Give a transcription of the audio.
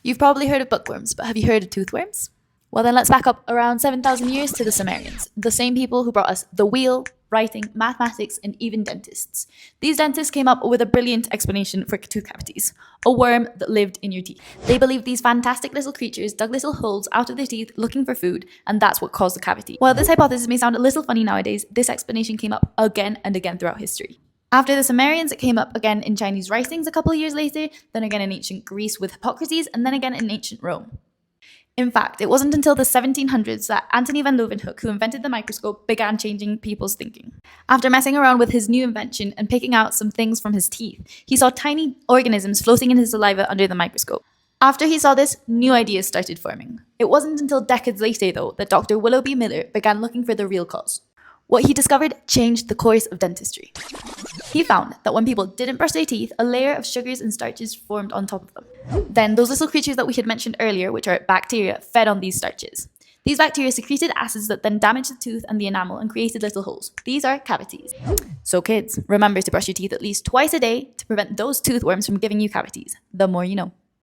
You've probably heard of bookworms, but have you heard of toothworms? Well, then let's back up around 7,000 years to the Sumerians, the same people who brought us the wheel, writing, mathematics, and even dentists. These dentists came up with a brilliant explanation for tooth cavities: a worm that lived in your teeth. They believed these fantastic little creatures dug little holes out of their teeth looking for food, and that's what caused the cavity. While this hypothesis may sound a little funny nowadays, this explanation came up again and again throughout history. After the Sumerians, it came up again in Chinese writings a couple of years later, then again in ancient Greece with Hippocrates, and then again in ancient Rome. In fact, it wasn't until the 1700s that Antony van Leeuwenhoek, who invented the microscope, began changing people's thinking. After messing around with his new invention and picking out some things from his teeth, he saw tiny organisms floating in his saliva under the microscope. After he saw this, new ideas started forming. It wasn't until decades later, though, that Dr. Willoughby Miller began looking for the real cause. What he discovered changed the course of dentistry. He found that when people didn't brush their teeth, a layer of sugars and starches formed on top of them. Then those little creatures that we had mentioned earlier, which are bacteria, fed on these starches. These bacteria secreted acids that then damaged the tooth and the enamel and created little holes. These are cavities. So kids, remember to brush your teeth at least twice a day to prevent those toothworms from giving you cavities. The more you know.